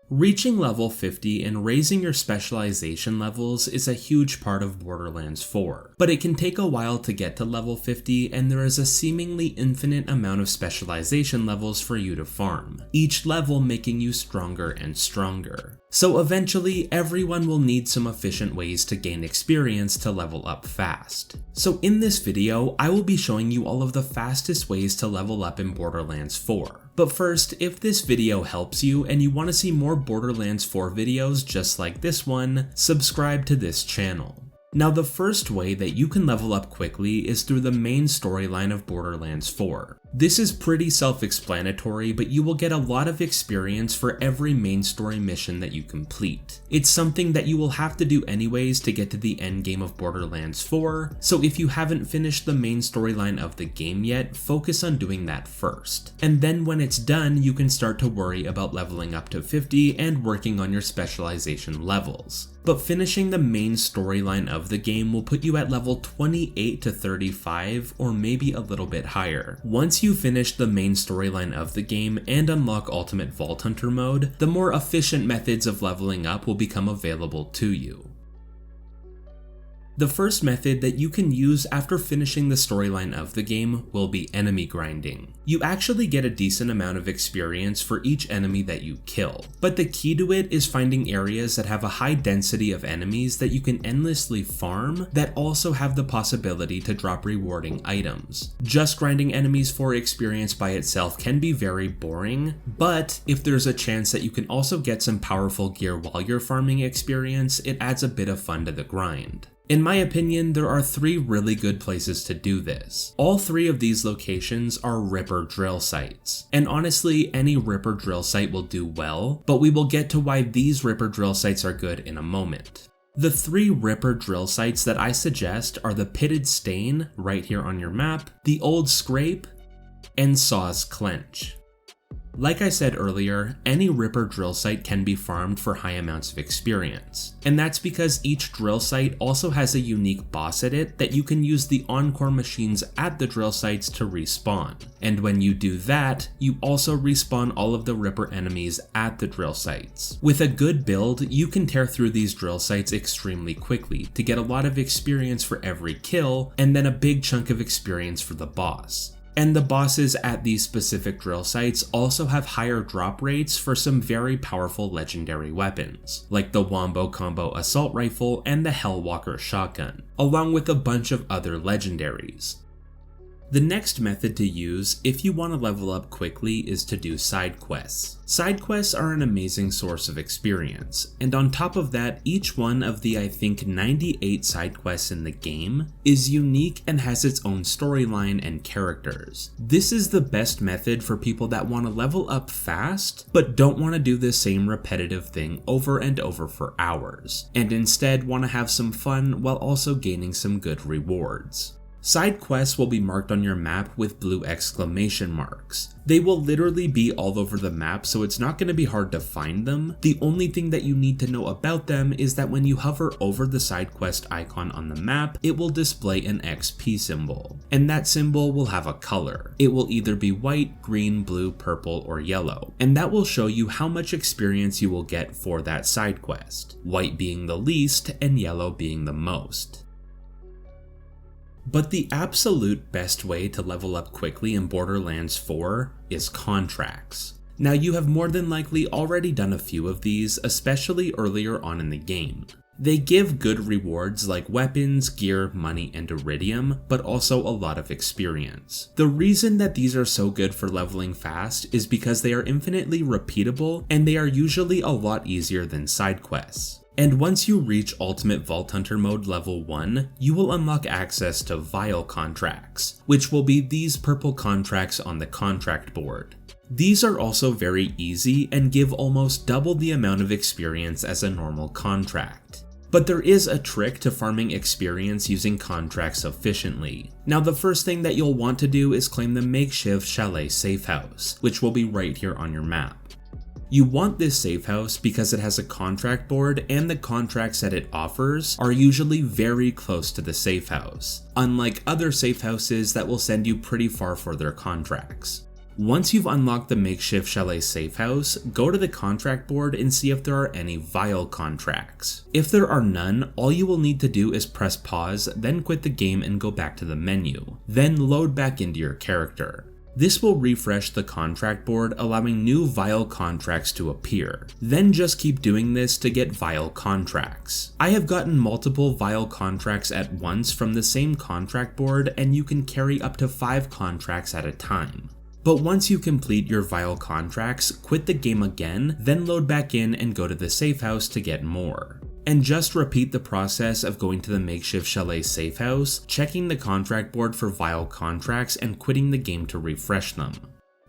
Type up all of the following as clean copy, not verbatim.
Reaching level 50 and raising your specialization levels is a huge part of Borderlands 4, but it can take a while to get to level 50 and there is a seemingly infinite amount of specialization levels for you to farm, each level making you stronger and stronger. So eventually, everyone will need some efficient ways to gain experience to level up fast. So in this video, I will be showing you all of the fastest ways to level up in Borderlands 4. But first, if this video helps you and you want to see more Borderlands 4 videos just like this one, subscribe to this channel. Now the first way that you can level up quickly is through the main storyline of Borderlands 4. This is pretty self-explanatory, but you will get a lot of experience for every main story mission that you complete. It's something that you will have to do anyways to get to the end game of Borderlands 4, so if you haven't finished the main storyline of the game yet, focus on doing that first. And then when it's done, you can start to worry about leveling up to 50 and working on your specialization levels. But finishing the main storyline of the game will put you at level 28 to 35 or maybe a little bit higher. Once you finish the main storyline of the game and unlock Ultimate Vault Hunter mode, the more efficient methods of leveling up will become available to you. The first method that you can use after finishing the storyline of the game will be enemy grinding. You actually get a decent amount of experience for each enemy that you kill, but the key to it is finding areas that have a high density of enemies that you can endlessly farm that also have the possibility to drop rewarding items. Just grinding enemies for experience by itself can be very boring, but if there's a chance that you can also get some powerful gear while you're farming experience, it adds a bit of fun to the grind. In my opinion, there are 3 really good places to do this. All 3 of these locations are Ripper drill sites. And honestly, any Ripper drill site will do well, but we will get to why these Ripper drill sites are good in a moment. The 3 Ripper drill sites that I suggest are the Pitted Stain, right here on your map, the Old Scrape, and Saw's Clench. Like I said earlier, any Ripper drill site can be farmed for high amounts of experience, and that's because each drill site also has a unique boss at it that you can use the Encore machines at the drill sites to respawn, and when you do that, you also respawn all of the Ripper enemies at the drill sites. With a good build, you can tear through these drill sites extremely quickly to get a lot of experience for every kill, and then a big chunk of experience for the boss. And the bosses at these specific drill sites also have higher drop rates for some very powerful legendary weapons, like the Wombo Combo Assault Rifle and the Hellwalker Shotgun, along with a bunch of other legendaries. The next method to use if you want to level up quickly is to do side quests. Side quests are an amazing source of experience, and on top of that, each one of the I think 98 side quests in the game is unique and has its own storyline and characters. This is the best method for people that want to level up fast, but don't want to do the same repetitive thing over and over for hours, and instead want to have some fun while also gaining some good rewards. Side quests will be marked on your map with blue exclamation marks. They will literally be all over the map, so it's not going to be hard to find them. The only thing that you need to know about them is that when you hover over the side quest icon on the map, it will display an XP symbol, and that symbol will have a color. It will either be white, green, blue, purple, or yellow, and that will show you how much experience you will get for that side quest, white being the least and yellow being the most. But the absolute best way to level up quickly in Borderlands 4 is contracts. Now you have more than likely already done a few of these, especially earlier on in the game. They give good rewards like weapons, gear, money, and iridium, but also a lot of experience. The reason that these are so good for leveling fast is because they are infinitely repeatable and they are usually a lot easier than side quests. And once you reach Ultimate Vault Hunter mode level 1, you will unlock access to Vial contracts, which will be these purple contracts on the contract board. These are also very easy and give almost double the amount of experience as a normal contract. But there is a trick to farming experience using contracts efficiently. Now the first thing that you'll want to do is claim the makeshift chalet safe house, which will be right here on your map. You want this safe house because it has a contract board and the contracts that it offers are usually very close to the safe house, unlike other safe houses that will send you pretty far for their contracts. Once you've unlocked the makeshift chalet safe house, go to the contract board and see if there are any vial contracts. If there are none, all you will need to do is press pause, then quit the game and go back to the menu. Then load back into your character. This will refresh the contract board, allowing new vial contracts to appear. Then just keep doing this to get vial contracts. I have gotten multiple vial contracts at once from the same contract board, and you can carry up to 5 contracts at a time. But once you complete your vial contracts, quit the game again, then load back in and go to the safe house to get more. And just repeat the process of going to the makeshift chalet safe house, checking the contract board for vial contracts, and quitting the game to refresh them.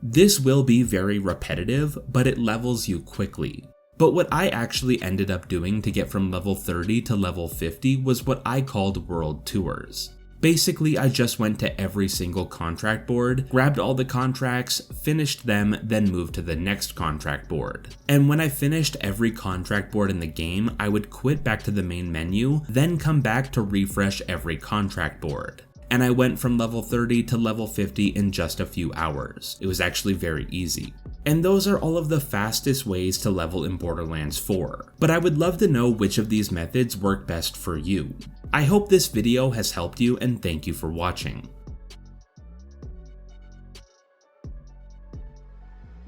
This will be very repetitive, but it levels you quickly. But what I actually ended up doing to get from level 30 to level 50 was what I called world tours. Basically, I just went to every single contract board, grabbed all the contracts, finished them, then moved to the next contract board. And when I finished every contract board in the game, I would quit back to the main menu, then come back to refresh every contract board. And I went from level 30 to level 50 in just a few hours. It was actually very easy. And those are all of the fastest ways to level in Borderlands 4. But I would love to know which of these methods work best for you. I hope this video has helped you, and thank you for watching.